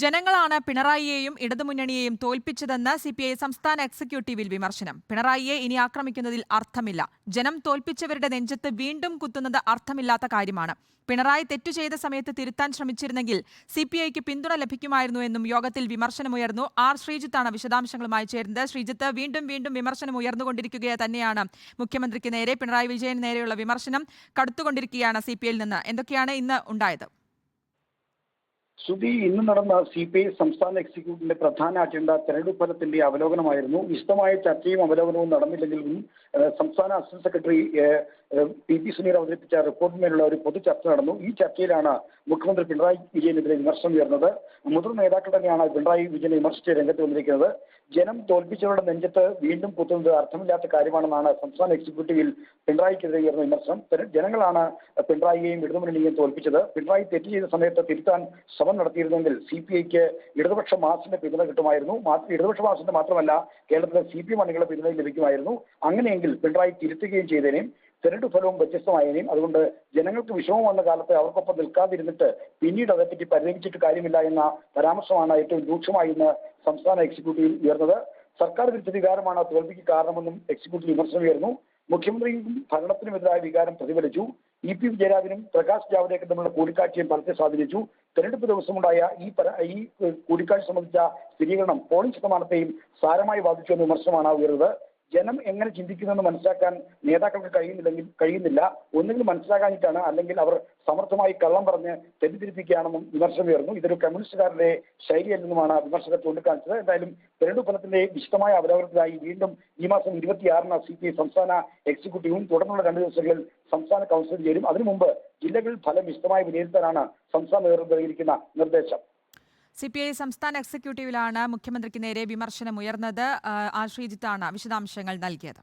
ജനങ്ങളാണ് പിണറായിയെയും ഇടതുമുന്നണിയെയും തോൽപ്പിച്ചതെന്ന് സിപിഐ സംസ്ഥാന എക്സിക്യൂട്ടീവിൽ വിമർശനം. പിണറായിയെ ഇനി ആക്രമിക്കുന്നതിൽ അർത്ഥമില്ല. ജനം തോൽപ്പിച്ചവരുടെ നെഞ്ചത്ത് വീണ്ടും കുത്തുന്നത് അർത്ഥമില്ലാത്ത കാര്യമാണ്. പിണറായി തെറ്റു ചെയ്ത സമയത്ത് തിരുത്താൻ ശ്രമിച്ചിരുന്നെങ്കിൽ സിപിഐക്ക് പിന്തുണ ലഭിക്കുമായിരുന്നു എന്നും യോഗത്തിൽ വിമർശനമുയർന്നു. ആർ ശ്രീജിത്താണ് വിശദാംശങ്ങളുമായി ചേരുന്നത്. ശ്രീജിത്ത്, വീണ്ടും വിമർശനം ഉയർന്നുകൊണ്ടിരിക്കുക തന്നെയാണ് മുഖ്യമന്ത്രിക്ക് നേരെ. പിണറായി വിജയന് നേരെയുള്ള വിമർശനം കടുത്തുകൊണ്ടിരിക്കുകയാണ് സിപിഐയിൽ നിന്ന്. എന്തൊക്കെയാണ് ഇന്ന് ഉണ്ടായത്? ശ്രുതി, ഇന്ന് നടന്ന CPI സംസ്ഥാന എക്സിക്യൂട്ടീവിന്റെ പ്രധാന അജണ്ട തെരഞ്ഞെടുപ്പ് ഫലത്തിന്റെ അവലോകനമായിരുന്നു. വിശദമായ ചർച്ചയും അവലോകനവും നടന്നില്ലെങ്കിലും സംസ്ഥാന അസിസ്റ്റന്റ് സെക്രട്ടറി PP സുനീർ അവതരിപ്പിച്ച റിപ്പോർട്ടിന്മേലുള്ള ഒരു പൊതു ചർച്ച നടന്നു. ഈ ചർച്ചയിലാണ് മുഖ്യമന്ത്രി പിണറായി വിജയനെതിരെ വിമർശനം ഉയർന്നത്. മുതിർന്ന നേതാക്കൾ തന്നെയാണ് പിണറായി വിജയനെ വിമർശിച്ച് രംഗത്ത് വന്നിരിക്കുന്നത്. ജനം തോൽപ്പിച്ചവരുടെ നെഞ്ചത്ത് വീണ്ടും കുത്തുന്നത് അർത്ഥമില്ലാത്ത കാര്യമാണെന്നാണ് സംസ്ഥാന എക്സിക്യൂട്ടീവിൽ പിണറായിക്കെതിരെ ഉയർന്ന വിമർശനം. ജനങ്ങളാണ് പിണറായിയെയും ഇടതുമുന്നണിയെയും തോൽപ്പിച്ചത്. പിണറായി തെറ്റ് ചെയ്ത സമയത്ത് തിരുത്താൻ ശ്രമം നടത്തിയിരുന്നെങ്കിൽ CPIക്ക് ഇടതുപക്ഷ മാസിന്റെ പിന്തുണ കിട്ടുമായിരുന്നു. ഇടതുപക്ഷ മാസിന്റെ മാത്രമല്ല, കേരളത്തിലെ CPM അണികളുടെ പിന്തുണ ലഭിക്കുമായിരുന്നു. അങ്ങനെയെങ്കിൽ പിണറായി തിരുത്തുകയും ചെയ്തേനെയും തെരഞ്ഞെടുപ്പ് ഫലവും വ്യത്യസ്തമായേനെയും. അതുകൊണ്ട് ജനങ്ങൾക്ക് വിഷമം വന്ന കാലത്ത് അവർക്കൊപ്പം നിൽക്കാതിരുന്നിട്ട് പിന്നീട് അതേപ്പറ്റി പരിഗണിച്ചിട്ട് കാര്യമില്ല എന്ന പരാമർശമാണ് ഏറ്റവും രൂക്ഷമായി ഇന്ന് സംസ്ഥാന എക്സിക്യൂട്ടീവിൽ ഉയർന്നത്. സർക്കാർ വിരുദ്ധ വികാരമാണ് തോൽവിക്ക് കാരണമെന്നും എക്സിക്യൂട്ടീവ് വിമർശനം ഉയർന്നു. മുഖ്യമന്ത്രിയും ഭരണത്തിനുമെതിരായ വികാരം പ്രതിഫലിച്ചു. EP വിജയരാഘവനും പ്രകാശ് ജാവ്ദേക്കറും തമ്മിലുള്ള കൂടിക്കാഴ്ചയും ഫലത്തെ സ്വാധീനിച്ചു. തെരഞ്ഞെടുപ്പ് ദിവസമുണ്ടായ ഈ കൂടിക്കാഴ്ച സംബന്ധിച്ച സ്ഥിരീകരണം പോളിംഗ് ശതമാനത്തെയും സാരമായി ബാധിച്ചു എന്ന വിമർശനമാണ് ഉയർന്നത്. ജനം എങ്ങനെ ചിന്തിക്കുന്നെന്ന് മനസ്സിലാക്കാൻ നേതാക്കൾക്ക് കഴിയുന്നില്ല. ഒന്നുകിൽ മനസ്സിലാക്കാനിട്ടാണ്, അല്ലെങ്കിൽ അവർ സമർത്ഥമായി കള്ളം പറഞ്ഞ് തെറ്റിദ്ധരിപ്പിക്കുകയാണെന്നും വിമർശനം ഉയർന്നു. ഇതൊരു കമ്മ്യൂണിസ്റ്റുകാരുടെ ശൈലിയല്ലെന്നുമാണ് വിമർശകർ ചൂണ്ടിക്കാണിച്ചത്. എന്തായാലും തെരഞ്ഞെടുപ്പ് ഫലത്തിന്റെ വിശദമായ അവലോകനത്തിനായി വീണ്ടും ഈ മാസം 26-ന് CPI സംസ്ഥാന എക്സിക്യൂട്ടീവും തുടർന്നുള്ള 2 ദിവസങ്ങളിൽ സംസ്ഥാന കൗൺസിലും ചേരും. അതിനു മുമ്പ് ജില്ലകളിൽ ഫലം വിശദമായി വിലയിരുത്താനാണ് സംസ്ഥാന നേതൃത്വം നൽകിയിരിക്കുന്ന നിർദ്ദേശം. CPI സംസ്ഥാന എക്സിക്യൂട്ടീവിലാണ് മുഖ്യമന്ത്രിക്ക് നേരെ വിമർശനം ഉയർന്നത്. ആർ ശ്രീജിത്താണ് വിശദാംശങ്ങൾ നൽകിയത്.